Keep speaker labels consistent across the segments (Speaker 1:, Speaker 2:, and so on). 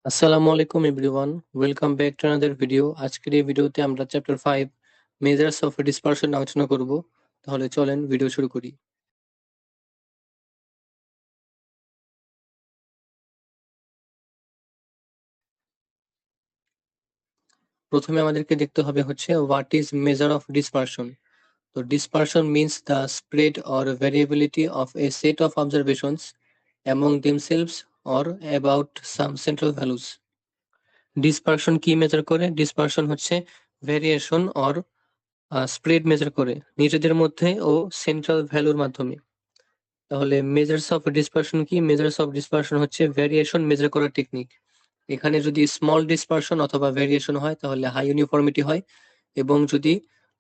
Speaker 1: আসসালামু আলাইকুম everyone, welcome back to another video. আজকের এই ভিডিওতে আমরা চ্যাপ্টার 5 মেজার্স অফ ডিসপারশন আলোচনা করব। তাহলে চলেন ভিডিও শুরু করি। প্রথমে আমাদেরকে দেখতে হবে হচ্ছে what is measure of dispersion. তো dispersion means the spread or variability of a set of observations among themselves or about some central values. Dispersion কি মেজার করে? ডিসপারশন হচ্ছে ভ্যারিয়েশন অর স্প্রেড মেজার করে নিজেদের মধ্যে ও সেন্ট্রাল ভ্যালুর মাধ্যমে। তাহলে মেজার্স অফ ডিসপারশন কি? মেজার্স অফ ডিসপারশন হচ্ছে ভ্যারিয়েশন মেজার করার টেকনিক। এখানে যদি স্মল ডিসপারশন অথবা ভ্যারিয়েশন হয় তাহলে হাই ইউনিফর্মিটি হয়, এবং যদি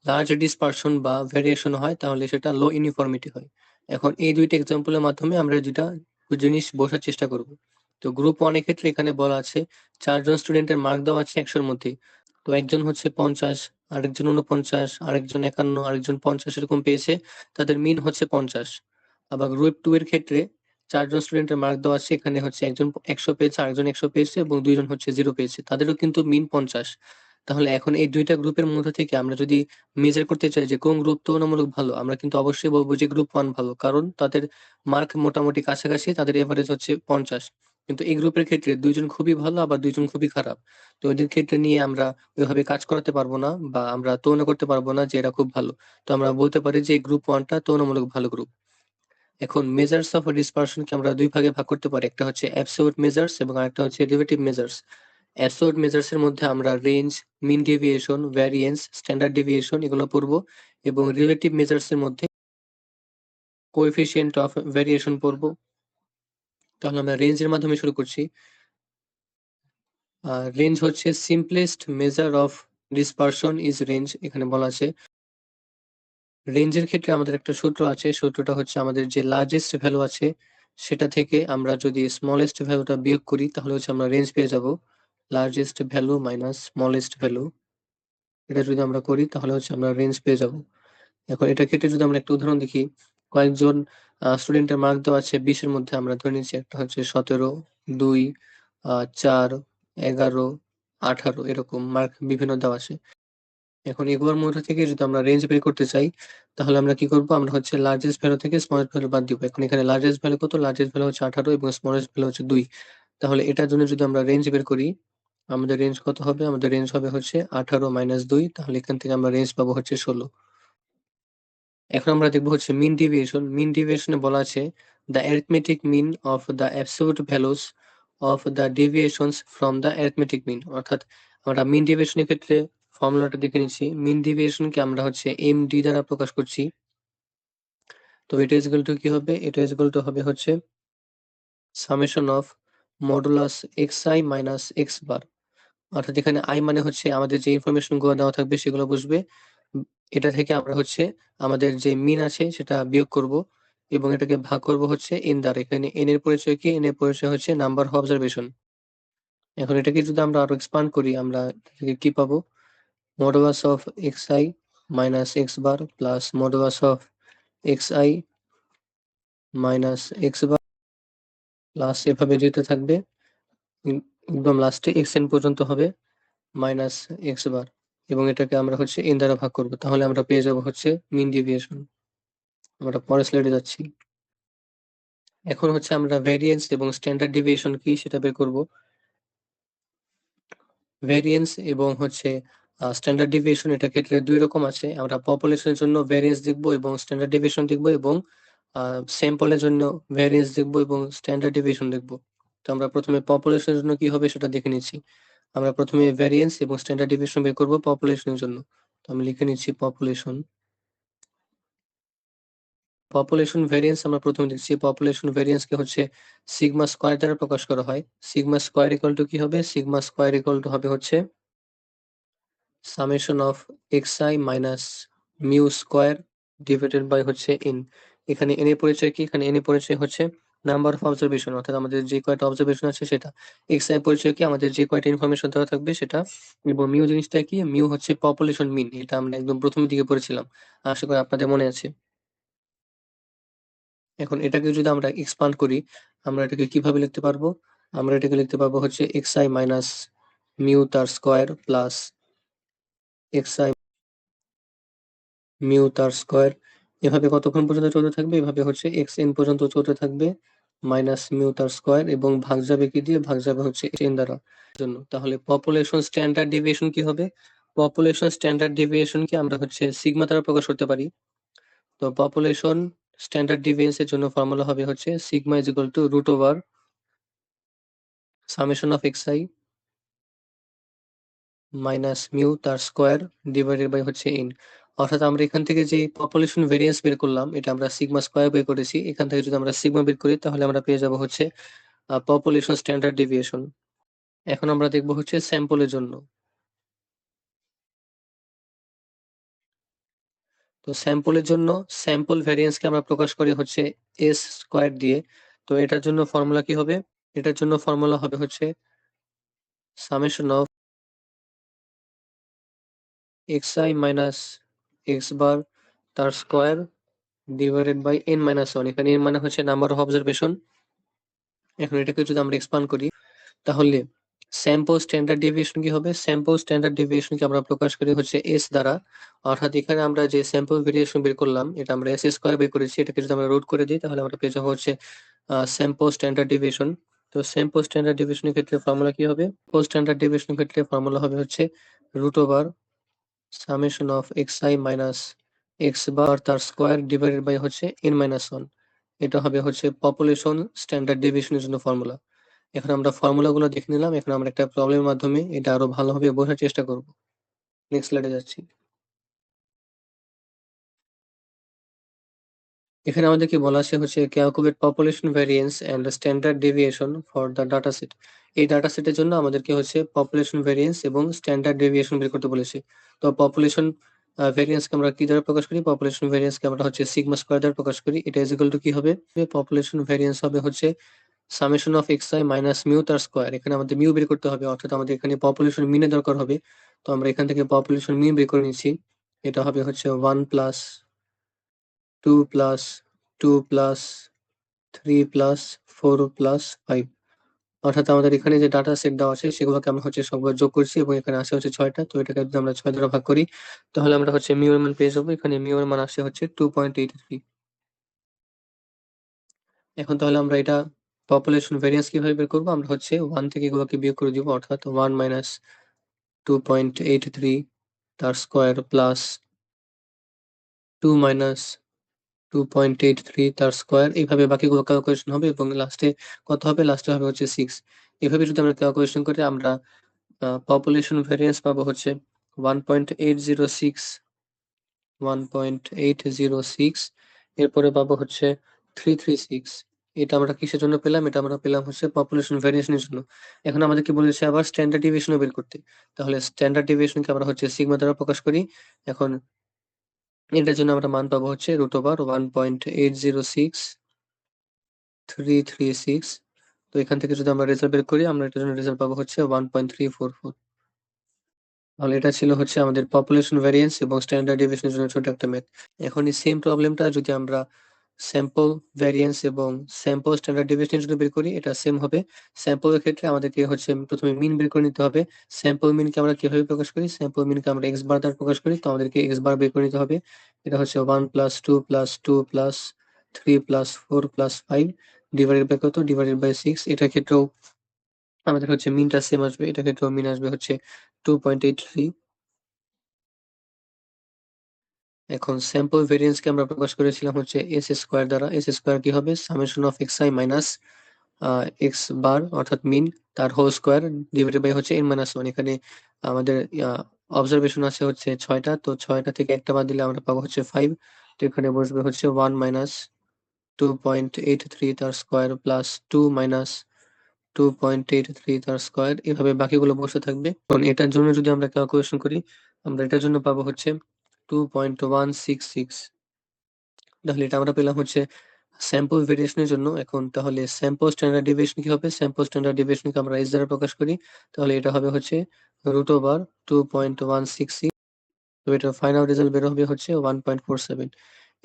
Speaker 1: লার্জ ডিসপারশন বা ভ্যারিয়েশন হয় তাহলে সেটা লো ইউনিফর্মিটি হয়। এখন এই দুইটা এক্সাম্পলের মাধ্যমে আমরা দুইটা জিনিস বোঝার চেষ্টা করব। তো গ্রুপ ওয়ানের ক্ষেত্রে এখানে বলা আছে 4 জন স্টুডেন্টের মার্ক দেওয়া আছে 100-এর মধ্যে। তো একজন হচ্ছে 50, আরেকজন 49, আরেকজন 51, আরেকজন 50 এরকম পেয়েছে। তাদের মিন হচ্ছে 50। আবার গ্রুপ 2 এর ক্ষেত্রে 4 জন স্টুডেন্টের মার্ক দেওয়া আছে, এখানে হচ্ছে একজন 100 পেয়েছে, আরেকজন 100 পেয়েছে এবং 2 জন হচ্ছে 0 পেয়েছে। তাদেরও কিন্তু মিন 50। তাহলে এখন এই দুইটা গ্রুপের মধ্যে থেকে আমরা যদি মেজার করতে চাই যে কোন গ্রুপ তুলনামূলক ভালো, আমরা কিন্তু অবশ্যই বলবো যে গ্রুপ 1 ভালো, কারণ তাদের মার্ক মোটামুটি কাছাকাছি, তাদের এভারেজ হচ্ছে 50। কিন্তু এই গ্রুপের ক্ষেত্রে 2 জন খুবই ভালো আবার 2 জন খুবই খারাপ। তো এদের ক্ষেত্রে নিয়ে আমরা ওইভাবে কাজ করাতে পারবো না বা আমরা তুলনা করতে পারবো না যে এরা খুব ভালো। তো আমরা বলতে পারি যে গ্রুপ 1টা তুলনামূলক ভালো গ্রুপ। এখন মেজার্স অফ ডিসপারশনকে আমরা দুই ভাগে ভাগ করতে পারি, একটা হচ্ছে অ্যাবসোলিউট মেজার্স এবং আরেকটা হচ্ছে রিলেটিভ মেজার্স। অ্যাবসোলিউট মেজার্স এর মধ্যে আমরা রেঞ্জ, মিন ডেভিয়েশন, ভ্যারিয়েন্স, স্ট্যান্ডার্ড ডেভিয়েশন এগুলো পড়বো, এবং রিলেটিভ মেজার্স এর মধ্যে কোএফিসিয়েন্ট অফ ভ্যারিয়েশন পড়বো। তাহলে আমরা রেঞ্জের মাধ্যমে শুরু করছি। রেঞ্জ হচ্ছে simplest measure of dispersion is range. এখানে বলা আছে রেঞ্জের ক্ষেত্রে আমাদের একটা সূত্র আছে, সূত্রটা হচ্ছে আমাদের যে লার্জেস্ট ভ্যালু আছে সেটা থেকে আমরা যদি স্মলেস্ট ভ্যালুটা বিয়োগ করি তাহলে হচ্ছে আমরা রেঞ্জ পেয়ে যাব। Largest value minus smallest value, এটা যদি আমরা করি তাহলে হচ্ছে আমরা রেঞ্জ পেয়ে যাব। এখন এটার ক্ষেত্রে যদি আমরা একটা উদাহরণ দেখি, কয়েকজন স্টুডেন্টের মার্ক দেওয়া আছে 20-এর মধ্যে, আমরা ধরে নিচ্ছি একটা হচ্ছে 17, 2, 4, 11, 18 এরকম মার্ক বিভিন্ন দেওয়া আছে। এখন এগুলোর মধ্যে থেকে যদি আমরা রেঞ্জ বের করতে চাই তাহলে আমরা কি করব? আমরা হচ্ছে লার্জেস্ট ভ্যালু থেকে স্মলেস্ট ভ্যালু বাদ দিব। এখন এখানে লার্জেস্ট ভ্যালু কত? লার্জেস্ট ভ্যালু হচ্ছে 18 এবং স্মলেস্ট ভ্যালু হচ্ছে 2। তাহলে এটার জন্য যদি আমরা রেঞ্জ বের করি, আমাদের রেঞ্জ কত হবে? আমাদের রেঞ্জ হবে হচ্ছে 18 মাইনাস 2। তাহলে এখান থেকে আমরা রেঞ্জ পাবো হচ্ছে 16। এখন আমরা দেখবো হচ্ছে মিন ডেভিয়েশন। মিন ডেভিয়েশনে বলা আছে the arithmetic mean of the absolute values of the deviations from the arithmetic mean. অর্থাৎ আমরা মিন ডেভিয়েশনের ক্ষেত্রে ফর্মুলাটা দেখে নিচ্ছি। মিন ডেভিয়েশনকে আমরা হচ্ছে এমডি দ্বারা প্রকাশ করছি। তো এটা ইজ ইকুয়াল টু কি হবে? এটা ইজ ইকুয়াল টু হবে হচ্ছে summation of modulus x i minus x bar. অর্থাৎ এখানে আই মানে হচ্ছে আমাদের যে ইনফরমেশন গুলো দেওয়া থাকবে সেগুলো বুঝবে। এটা থেকে আমরা হচ্ছে আমাদের যে মিন আছে সেটা বিয়োগ করব, এবং এটাকে ভাগ করব হচ্ছে এন দ্বারা। এখানে এন এর পরিচয় কি? এন এর পরিচয় হচ্ছে নাম্বার অফ অবজারভেশন। এখন এটাকে যদি আমরা আরো এক্সপান্ড করি আমরা এটা থেকে কি পাবো? Modulus of x i minus x bar plus modulus of x i minus x bar plus এভাবে যেতে থাকবে, একদম লাস্টে এক্স এন পর্যন্ত হবে মাইনাস এক্স বার, এবং এটাকে আমরা হচ্ছে এন দ্বারা ভাগ করব। তাহলে আমরা পেয়ে যাব হচ্ছে মিন ডেভিয়েশন। আমরা পরের স্লাইডে যাচ্ছি। এখন হচ্ছে আমরা ভ্যারিয়েন্স এবং স্ট্যান্ডার্ড ডেভিয়েশন কি সেটা বের করব। ভ্যারিয়েন্স এবং হচ্ছে স্ট্যান্ডার্ড ডেভিয়েশন, এটা ক্ষেত্রে দুই রকম আছে। আমরা পপুলেশনের জন্য ভ্যারিয়েন্স দেখব এবং স্ট্যান্ডার্ড ডেভিয়েশন দেখব, এবং স্যাম্পলের জন্য ভ্যারিয়েন্স দেখব এবং স্ট্যান্ডার্ড ডেভিয়েশন দেখব। তো আমরা প্রথমে পপুলেশনের জন্য কি হবে সেটা দেখে নিচ্ছি। আমরা প্রথমে ভ্যারিয়েন্স এবং স্ট্যান্ডার্ড ডেভিয়েশন বের করব পপুলেশনের জন্য। তো আমি লিখে নিচ্ছি পপুলেশন। পপুলেশন ভ্যারিয়েন্স আমরা প্রথমে দেখছি, পপুলেশন ভ্যারিয়েন্স কে হচ্ছে সিগমা স্কয়ার দ্বারা প্রকাশ করা হয়। সিগমা স্কয়ার ইকুয়াল টু কি হবে? সিগমা স্কয়ার ইকুয়াল টু হবে হচ্ছে summation of xi minus mu square divided by হচ্ছে n। এখানে n এর পরিচয় কি? এখানে n এর পরিচয় হচ্ছে নাম্বার অফ অবজারভেশন, অর্থাৎ আমাদের যে কয়টা অবজারভেশন আছে সেটা। xi এর পরিচয় কি? আমাদের যে কয়টা ইনফরমেশন দেওয়া থাকবে সেটা। এবং মিউ জিনিসটা কি? মিউ হচ্ছে পপুলেশন মিন, এটা আমরা একদম প্রথমের দিকে পড়েছিলাম, আশা করি আপনাদের মনে আছে। এখন এটাকে যদি আমরা এক্সপান্ড করি আমরা এটাকে কিভাবে লিখতে পারবো? আমরা এটাকে লিখতে পারবো হচ্ছে xi মাইনাস মিউ তার স্কোয়ার প্লাস xi মিউ তার স্কোয়ার, এভাবে কতক্ষণ পর্যন্ত চলতে থাকবে, এভাবে হচ্ছে xn পর্যন্ত চলতে থাকবে মাইনাস মিউ তার স্কোয়ার, এবং ভাগ যাবে কি দিয়ে, ভাগ যাবে হচ্ছে n দ্বারা জন্য। তাহলে পপুলেশন স্ট্যান্ডার্ড ডেভিয়েশন কি হবে? পপুলেশন স্ট্যান্ডার্ড ডেভিয়েশনকে আমরা হচ্ছে সিগমা দ্বারা প্রকাশ করতে পারি। তো পপুলেশন স্ট্যান্ডার্ড ডেভিয়েশনের জন্য ফর্মুলা হবে হচ্ছে sigma is equal to root over summation of xi minus mu তার স্কোয়ার ডিভাইডেড বাই হচ্ছে n। অর্থাৎ আমরা এখান থেকে যে পপুলেশন ভেরিয়েন্স বের করলাম, এটা আমরা সিগমা স্কোয়ার বের করেছি, এখান থেকে যদি আমরা সিগমা বের করি তাহলে আমরা পেয়ে যাব হচ্ছে পপুলেশন স্ট্যান্ডার্ড ডেভিয়েশন। এখন আমরা দেখব হচ্ছে স্যাম্পলের জন্য। তো স্যাম্পলের জন্য স্যাম্পল ভ্যারিয়েন্সকে আমরা প্রকাশ করি হচ্ছে এস স্কোয়ার দিয়ে। তো এটার জন্য ফর্মুলা কি হবে? এটার জন্য ফর্মুলা হবে হচ্ছে summation of xi minus x bar তার square divided by n minus one. এখানে n মানে হচ্ছে নাম্বার অফ অবজারভেশন। এখন এটাকে যদি আমরা এক্সপান্ড করি তাহলে স্যাম্পল স্ট্যান্ডার্ড ডেভিয়েশন কি হবে? স্যাম্পল স্ট্যান্ডার্ড ডেভিয়েশনকে আমরা প্রকাশ করি হচ্ছে এস দ্বারা। অর্থাৎ এখানে আমরা যে স্যাম্পল ভেরিয়েশন বের করলাম, এটা আমরা এস স্কোয়ার বের করেছি, এটাকে যদি আমরা রুট করে দিই তাহলে আমরা পেয়ে যাবো হচ্ছে স্যাম্পল স্ট্যান্ডার্ড ডেভিয়েশন। তো স্যাম্পল স্ট্যান্ডার্ড ডেভিয়েশনের ক্ষেত্রে ফর্মুলা কি হবে? স্যাম্পল স্ট্যান্ডার্ড ডেভিয়েশনের ক্ষেত্রে ফর্মুলা হবে হচ্ছে root over summation of xi minus x bar তার স্কোয়ার ডিভাইডেড বাই হচ্ছে n মাইনাস ওয়ান। এটা হবে হচ্ছে পপুলেশন স্ট্যান্ডার্ড ডেভিয়েশনের জন্য ফর্মুলা। এখন আমরা ফর্মুলাগুলো দেখে নিলাম, এখন আমরা একটা প্রবলেমের মাধ্যমে এটা আরো ভালোভাবে বোঝার চেষ্টা করব। নেক্সট স্লাইডে যাচ্ছি। এখানে আমাদেরকে বলা আছে হচ্ছে calculate population variance and standard deviation for the data set. এই ডাটা সেটের জন্য আমাদেরকে হচ্ছে পপুলেশন ভ্যারিয়েন্স এবং স্ট্যান্ডার্ড ডেভিয়েশন বের করতে বলেছে। তো পপুলেশন ভ্যারিয়েন্সকে আমরা কি দ্বারা প্রকাশ করি? পপুলেশন ভ্যারিয়েন্সকে আমরা হচ্ছে সিগমা স্কয়ার দ্বারা প্রকাশ করি। এটা ইজ ইকুয়াল টু কি হবে? পপুলেশন ভ্যারিয়েন্স হবে হচ্ছে summation of xi minus mu তার স্কয়ার। এখানে আমাদের মিউ বের করতে হবে, অর্থাৎ আমাদের এখানে পপুলেশন মিনের দরকার হবে। তো আমরা এখান থেকে পপুলেশন মিন বের করে নিচ্ছি। এটা হবে হচ্ছে 1 plus 2 plus 2 plus 3 plus 4 plus 5। অর্থাৎ আমাদের এখানে যে ডাটা সেট দেওয়া আছে সেগুলোকে আমরা হচ্ছে সবগুলো যোগ করছি, এবং এখানে আসে হচ্ছে 6টা। তো এটাকে যদি আমরা 6 দ্বারা ভাগ করি তাহলে আমরা হচ্ছে মিউ এর মান পেয়ে যাবো। এখানে মিউ এর মান আসে হচ্ছে 2.83। এখন তাহলে আমরা এটা পপুলেশন ভ্যারিয়েন্স কিভাবে বের করবো? আমরা হচ্ছে 1 থেকে এগুলোকে বিয়োগ করে দিব, অর্থাৎ 1 মাইনাস 2.83 তার স্কোয়ার প্লাস 2 মাইনাস 2.83 তার স্কোয়ার, এইভাবে বাকিগুলো ক্যালকুলেশন হবে, এবং লাস্টে কত হবে? লাস্টে হবে হচ্ছে 6। এভাবে যদি আমরা ক্যালকুলেশন করি আমরা পপুলেশন ভ্যারিয়েন্স পাবো হচ্ছে 1.806, 1.806, এরপরে পাবো হচ্ছে 336। এটা আমরা কিসের জন্য পেলাম? এটা আমরা পেলাম হচ্ছে পপুলেশন ভ্যারিয়েশনের জন্য। এখন আমাদেরকে বলেছে আবার স্ট্যান্ডার্ড ডেভিয়েশন বের করতে। তাহলে স্ট্যান্ডার্ড ডেভিয়েশনকে আমরা হচ্ছে সিগমা দ্বারা প্রকাশ করি। এখন এটার জন্য আমরা মান পাবো হচ্ছে রুট ওভার 1.806,336। তো এখান থেকে যদি আমরা রেজাল্ট বের করি আমরা এটার জন্য রেজাল্ট পাবো হচ্ছে 1.344। তাহলে এটা ছিল হচ্ছে আমাদের পপুলেশন ভ্যারিয়েন্স এবং স্ট্যান্ডার্ড ডেভিয়েশনের জন্য ছোট একটা ম্যাথ। এখন এই সেম প্রবলেমটা যদি আমরা স্যাম্পল ভ্যারিয়েন্স এবং স্যাম্পল স্ট্যান্ডার্ড ডেভিয়েশনের জন্য বের করি, এটা সেম হবে। স্যাম্পল এর ক্ষেত্রে আমাদেরকে হচ্ছে প্রথমে মিন বের করে নিতে হবে। স্যাম্পল মিনকে আমরা কিভাবে প্রকাশ করি? স্যাম্পল মিনকে আমরা এক্স বার দ্বারা প্রকাশ করি। তো আমাদেরকে এক্স বার বের করে নিতে হবে। এটা হচ্ছে 1 plus 2 plus 2 plus 3 plus 4 plus 5 divided by কত? Divided by 6। এটার ক্ষেত্রেও আমাদের হচ্ছে মিনটা সেম আসবে। এটার ক্ষেত্রেও মিন আসবে হচ্ছে 2.83। এখন স্যাম্পল ভেরিয়েন্সকে আমরা প্রকাশ করেছিলাম হচ্ছে এস স্কোয়ার দ্বারা। এস স্কোয়ার কি হবে? Summation of xi minus x bar অর্থাৎ মিন তার হোল স্কোয়ার ডিভাইডেড বাই হচ্ছে n মাইনাস ওয়ান। এখানে আমাদের অবজারভেশন আছে হচ্ছে 6টা, তো 6টা থেকে একটা বাদ দিলে আমরা পাবো হচ্ছে 5। তো এখানে বসবে হচ্ছে 1 মাইনাস 2.83 তার স্কোয়ার প্লাস 2 মাইনাস 2.83 তার স্কোয়ার, এভাবে বাকিগুলো বসে থাকবে। কারণ এটার জন্য যদি আমরা ক্যালকুলেশন করি আমরা এটার জন্য পাবো হচ্ছে 2.166। তাহলে এটা আমরা পেলাম হচ্ছে স্যাম্পল ভেরিয়েশনের জন্য। এখন তাহলে স্যাম্পল স্ট্যান্ডার্ড ডেভিয়েশন কি হবে? স্যাম্পল স্ট্যান্ডার্ড ডেভিয়েশনকে আমরা এস দ্বারা প্রকাশ করি। তাহলে এটা হবে হচ্ছে রুট ওভার 2.166। তো এটার ফাইনাল রেজাল্ট বের হবে হচ্ছে 1.47।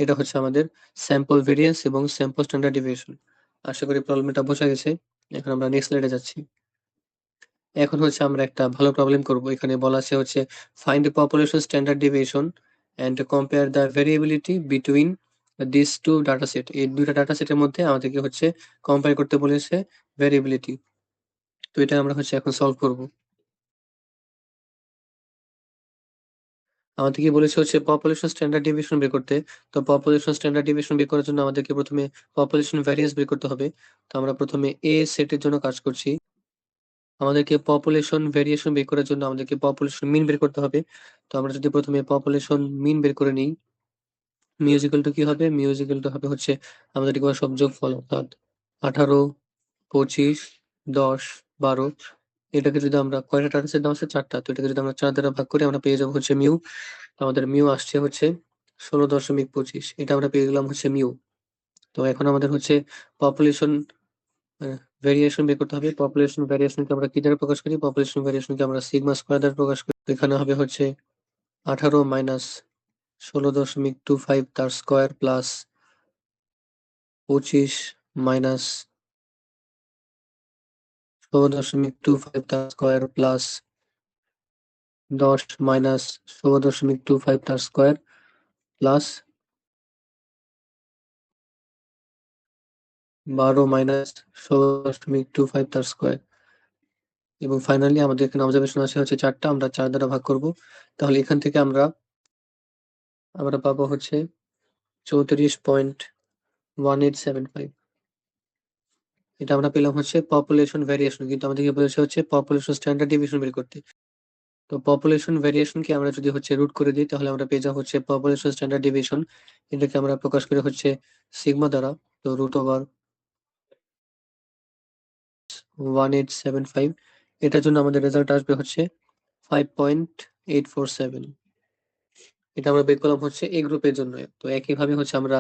Speaker 1: এটা হচ্ছে আমাদের স্যাম্পল ভেরিয়েন্স এবং স্যাম্পল স্ট্যান্ডার্ড ডেভিয়েশন। আশা করি প্রবলেমটা বোঝা গেছে। এখন আমরা নেক্সট স্লাইডে যাচ্ছি। এখন হচ্ছে আমরা একটা ভালো প্রবলেম করব। এখানে বলা আছে হচ্ছে find the population standard deviation and compare the variability between this two data set. এই দুইটা ডাটা সেটের মধ্যে আমাদেরকে হচ্ছে কম্পেয়ার করতে বলেছে ভেরিয়েবিলিটি। তো এটা আমরা হচ্ছে এখন সলভ করব। আমাদেরকে বলেছে হচ্ছে পপুলেশন স্ট্যান্ডার্ড ডেভিয়েশন বের করতে। তো পপুলেশন স্ট্যান্ডার্ড ডেভিয়েশন বের করার জন্য আমাদেরকে প্রথমে পপুলেশন ভ্যারিয়েন্স বের করতে হবে। তো আমরা প্রথমে এ সেটের জন্য কাজ করছি। আমাদেরকে পপুলেশন ভেরিয়েশন বের করার জন্য আমাদেরকে পপুলেশন মিন বের করতে হবে। তো আমরা যদি প্রথমে পপুলেশন মিন বের করে নিই, মিউজিক্যাল টু কি হবে? মিউজিক্যাল টু হবে হচ্ছে আমাদের এগুলো সব যোগফল, অর্থাৎ 18, 25, 10, 12। এটাকে যদি আমরা কয়টা ডাটা সেট দেওয়া আছে? 4টা। তো এটাকে যদি আমরা 4 দ্বারা ভাগ করি আমরা পেয়ে যাবো হচ্ছে মিউ। তো আমাদের মিউ আসছে হচ্ছে 16.25। এটা আমরা পেয়ে গেলাম হচ্ছে মিউ। তো এখন আমাদের হচ্ছে পপুলেশন ভেরিয়েশন বের করতে হবে। পপুলেশন ভেরিয়েশনকে আমরা কি দ্বারা প্রকাশ করি? পপুলেশন ভেরিয়েশনকে আমরা সিগমা স্কয়ার দ্বারা প্রকাশ করি। তো এখানে হবে হচ্ছে 18 মাইনাস 16.25 তার স্কয়ার প্লাস 25 মাইনাস 16.25 তার স্কয়ার প্লাস 10 মাইনাস 16.25 তার স্কয়ার প্লাস 12 মাইনাস 16.25 তার স্কয়ার। এবং ফাইনালি আমাদের এখানে অবজারভেশন আছে হচ্ছে 4টা, আমরা 4 দ্বারা ভাগ করব। তাহলে এখান থেকে আমরা পাবো হচ্ছে 34.1875। এটা আমরা পেলাম হচ্ছে পপুলেশন ভেরিয়েশন, কিন্তু আমাদেরকে বলেছে হচ্ছে পপুলেশন স্ট্যান্ডার্ড ডেভিয়েশন বের করতে। তো পপুলেশন ভেরিয়েশনকে আমরা যদি হচ্ছে রুট করে দিই তাহলে আমরা পেয়ে যাবো হচ্ছে পপুলেশন স্ট্যান্ডার্ড ডেভিয়েশন। এটাকে আমরা প্রকাশ করি হচ্ছে সিগমা দ্বারা। তো √1875। এটার জন্য আমাদের রেজাল্ট আসবে হচ্ছে 5.847। এটা আমরা বের করলাম হচ্ছে এ গ্রুপের জন্য। তো একইভাবে হচ্ছে আমরা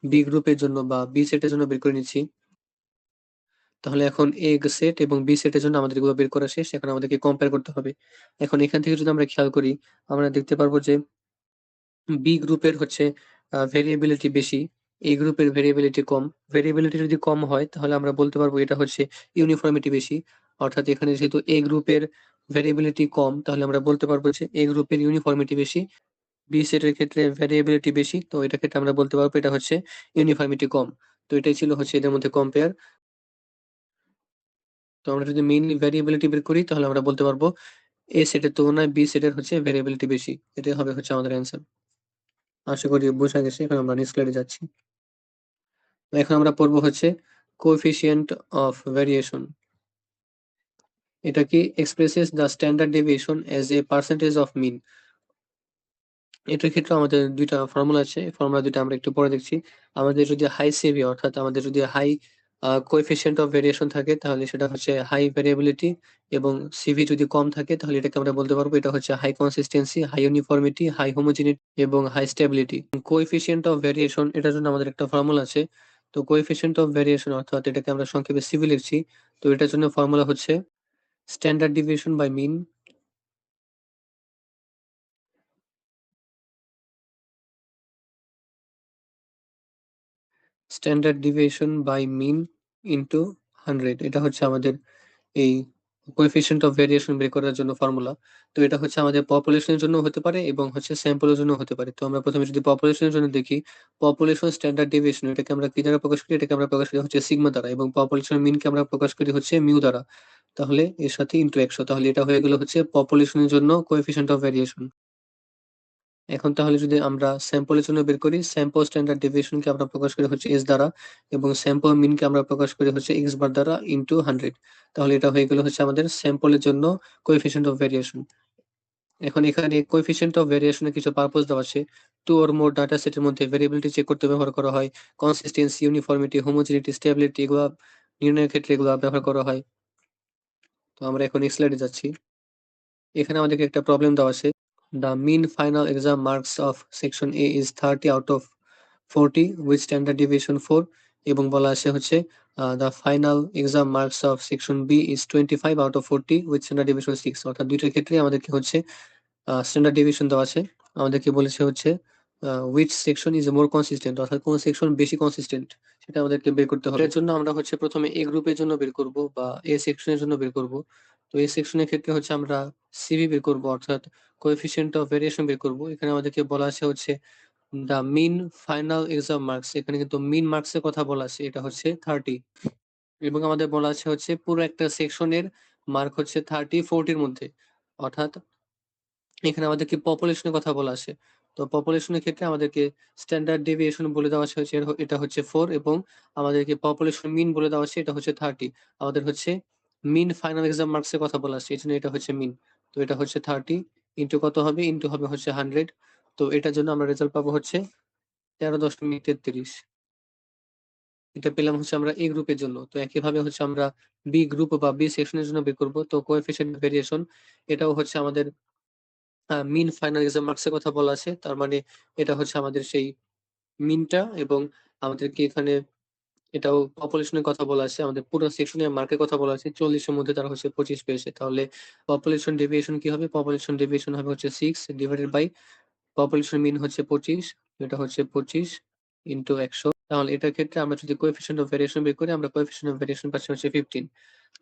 Speaker 1: বি গ্রুপের জন্য বা বি সেটের জন্য বের করে নিচ্ছি। তাহলে এখন এ সেট এবং বি সেটের জন্য আমাদের এগুলো বের করা শেষ। এখন আমাদেরকে কম্পেয়ার করতে হবে। এখন এখান থেকে যদি আমরা খেয়াল করি আমরা দেখতে পারবো যে বি গ্রুপের হচ্ছে ভেরিয়েবিলিটি বেশি, এ গ্রুপের ভেরিয়েবিলিটি কম। ভেরিয়েবিলিটি যদি কম হয় তাহলে আমরা বলতে পারবো এটা হচ্ছে ইউনিফর্মিটি বেশি। অর্থাৎ এখানে যেহেতু এ গ্রুপের ভেরিয়েবিলিটি কম তাহলে আমরা বলতে পারবো যে এ গ্রুপের ইউনিফর্মিটি বেশি। বি সেটের ক্ষেত্রে ভ্যারিয়েবিলিটি বেশি, তো এটা ক্ষেত্রে আমরা বলতে পারবো এটা হচ্ছে ইউনিফর্মিটি কম। তো এটাই ছিল হচ্ছে এদের মধ্যে কম্পেয়ার। তো আমরা যদি মেইনলি ভ্যারিয়েবিলিটি বের করি তাহলে আমরা বলতে পারবো এ সেটের তুলনায় বি সেটের হচ্ছে ভ্যারিয়েবিলিটি বেশি। এটাই হবে হচ্ছে আমাদের অ্যান্সার। আশা করি বোঝা গেছে। এখন আমরা নেক্সট স্লাইডে যাচ্ছি। তো এখন আমরা পড়বো হচ্ছে কোএফিসিয়েন্ট অফ ভ্যারিয়েশন। এটা কি? Expresses the standard deviation as a percentage of mean. এটার ক্ষেত্রে আমাদের দুইটা ফর্মুলা আছে। ফর্মুলা দুইটা আমরা একটু পরে দেখছি। আমাদের যদি হাই সিভি, অর্থাৎ আমাদের যদি হাই কোএফিসিয়েন্ট অফ ভেরিয়েশন থাকে তাহলে সেটা হচ্ছে হাই ভেরিয়েবিলিটি, এবং সিভি যদি কম থাকে তাহলে এটাকে আমরা বলতে পারবো এটা হচ্ছে high consistency, high uniformity, high homogeneity এবং high stability. Coefficient of variation এটার জন্য আমাদের একটা ফর্মুলা আছে। তো কোএফিসিয়েন্ট অফ ভেরিয়েশন অর্থাৎ এটাকে আমরা সংক্ষেপে সিভি লিখছি। তো এটার জন্য ফর্মুলা হচ্ছে standard deviation by mean standard deviation by mean into 100। এটা হচ্ছে আমাদের এই কোএফিসিয়েন্ট অফ ভেরিয়েশন বের করার জন্য ফর্মুলা। তো এটা হচ্ছে আমাদের পপুলেশনের জন্য হতে পারে এবং হচ্ছে স্যাম্পলের জন্য হতে পারে। তো আমরা প্রথমে যদি পপুলেশনের জন্য দেখি, পপুলেশন স্ট্যান্ডার্ড ডেভিয়েশন এটাকে আমরা কি দ্বারা প্রকাশ করি? এটাকে আমরা প্রকাশ করি হচ্ছে সিগমা দ্বারা, এবং পপুলেশন মিনকে আমরা প্রকাশ করি হচ্ছে মিউ দ্বারা। তাহলে এর সাথে ইনটু 100, তাহলে এটা হয়ে গেল হচ্ছে পপুলেশনের জন্য কোএফিসিয়েন্ট অফ ভেরিয়েশন। এখন তাহলে যদি আমরা স্যাম্পলের জন্য বের করি, স্যাম্পল স্ট্যান্ডার্ড ডেভিয়েশনকে আমরা প্রকাশ করি হচ্ছে এস দ্বারা, এবং স্যাম্পল মিনকে আমরা প্রকাশ করি হচ্ছে এক্স বার দ্বারা ইনটু 100। তাহলে এটা হয়ে গেল হচ্ছে আমাদের স্যাম্পলের জন্য কোএফিসিয়েন্ট অফ ভেরিয়েশন। এখন এখানে কোএফিসিয়েন্ট অফ ভেরিয়েশনের কিছু পারপোজ দেওয়া আছে। টু অর মোর ডাটা সেটের মধ্যে ভেরিয়েবিলিটি চেক করতে ব্যবহার করা হয়। কনসিস্টেন্সি, ইউনিফর্মিটি, হোমোজিনিটি, স্টেবিলিটি এগুলা নির্ণয়ের ক্ষেত্রে এগুলা ব্যবহার করা হয়। তো আমরা এখন নেক্সট স্লাইডে যাচ্ছি। এখানে আমাদেরকে একটা প্রবলেম দেওয়া আছে। The mean final exam marks of section A is 30 out of 40 with standard deviation 4, এবং বলা আছে হচ্ছে the final exam marks of section B is 25 out of 40 with standard deviation 6। অর্থাৎ দুইটার ক্ষেত্রে আমাদেরকে হচ্ছে স্ট্যান্ডার্ড ডেভিয়েশন দেওয়া আছে। আমাদেরকে বলেছে হচ্ছে which section is more consistent, অর্থাৎ কোন সেকশন বেশি কনসিস্টেন্ট সেটা আমাদেরকে বের করতে হবে। এর জন্য আমরা হচ্ছে প্রথমে এ গ্রুপের জন্য বের করব বা এ সেকশনের জন্য বের করব। তো এই সেকশনের ক্ষেত্রে হচ্ছে আমরা সিভি বের করব, অর্থাৎ কোএফিসিয়েন্ট অফ ভেরিয়েশন বের করব। এখানে আমাদেরকে বলা আছে হচ্ছে the mean final exam marks, এখানে কিন্তু মিন মার্কস এর কথা বলা আছে, এটা হচ্ছে 30, এবং আমাদের বলা আছে হচ্ছে পুরো একটা সেকশনের মার্ক হচ্ছে 30-40 এর মধ্যে, অর্থাৎ এখানে আমাদেরকে পপুলেশনের কথা বলা আছে। তো পপুলেশনের ক্ষেত্রে আমাদেরকে স্ট্যান্ডার্ড ডেভিয়েশন বলে দেওয়া আছে হচ্ছে এটা হচ্ছে 4, এবং আমাদেরকে পপুলেশন মিন বলে দেওয়া আছে এটা হচ্ছে 30। আমাদের হচ্ছে মিন ফাইনাল এক্সাম মার্কস এর কথা বলা আছে, এজন্য এটা হচ্ছে মিন। তো এটা হচ্ছে 30 ইনটু কত হবে, ইনটু হবে হচ্ছে 100। তো এটার জন্য আমরা রেজাল্ট পাবো হচ্ছে 13.33। এটা পেলাম হচ্ছে আমরা এ গ্রুপের জন্য। তো একইভাবে হচ্ছে আমরা বি গ্রুপ বা বি সেকশনের জন্য বের করব। তো কোএফিসিয়েন্ট ভেরিয়েশন এটাও হচ্ছে আমাদের মিন ফাইনাল এক্সাম মার্কস এর কথা বলা আছে। তার মানে এটা হচ্ছে আমাদের সেই মিনটা, এবং আমাদেরকে এখানে এটাও পপুলেশনের কথা বলা আছে, আমাদের পুরো সেকশনের মার্কের কথা বলা আছে। 40 এর মধ্যে তারা হচ্ছে 25 পেয়েছে। তাহলে পপুলেশন ডেভিয়েশন কি হবে? পপুলেশন ডেভিয়েশন হবে হচ্ছে 6 ডিভাইডেড বাই পপুলেশন মিন হচ্ছে 25, এটা হচ্ছে 25 ইনটু 100। তাহলে এটার ক্ষেত্রে আমরা যদি কোএফিসিয়েন্ট অফ ভেরিয়েশন বের করি, আমরা কোএফিসিয়েন্ট অফ ভেরিয়েশন পাচ্ছি হচ্ছে 15।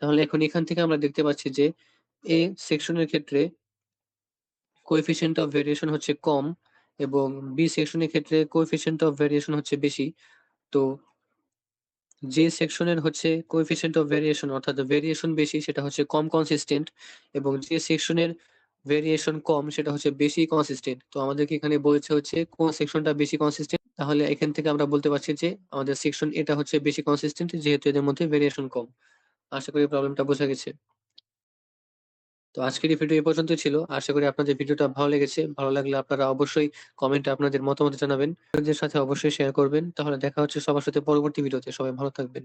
Speaker 1: তাহলে এখন এখান থেকে আমরা দেখতে পাচ্ছি যে এ সেকশনের ক্ষেত্রে কোএফিসিয়েন্ট অফ ভেরিয়েশন হচ্ছে কম, এবং বি সেকশনের ক্ষেত্রে কোএফিসিয়েন্ট অফ ভেরিয়েশন হচ্ছে বেশি। তো যে সেকশনের হচ্ছে কোএফিসিয়েন্ট অফ ভেরিয়েশন অর্থাৎ ভেরিয়েশন বেশি সেটা হচ্ছে কম কনসিস্টেন্ট, এবং যে সেকশনের ভেরিয়েশন কম সেটা হচ্ছে বেশি কনসিস্টেন্ট। তো আমাদেরকে এখানে বলেছে হচ্ছে কোন সেকশনটা বেশি কনসিস্টেন্ট, তাহলে এখান থেকে আমরা বলতে পারছি যে আমাদের সেকশন এটা হচ্ছে বেশি কনসিস্টেন্ট, যেহেতু এদের মধ্যে ভেরিয়েশন কম। আশা করি প্রবলেমটা বোঝা গেছে। তো আজকের এই ভিডিও এই পর্যন্তই ছিল। আশা করি আপনাদের ভিডিওটা ভালো লেগেছে। ভালো লাগলে আপনারা অবশ্যই কমেন্টে আপনাদের মতামত জানাবেন। বন্ধুদের সাথে অবশ্যই শেয়ার করবেন। তাহলে দেখা হচ্ছে সবার সাথে পরবর্তী ভিডিওতে। সবাই ভালো থাকবেন।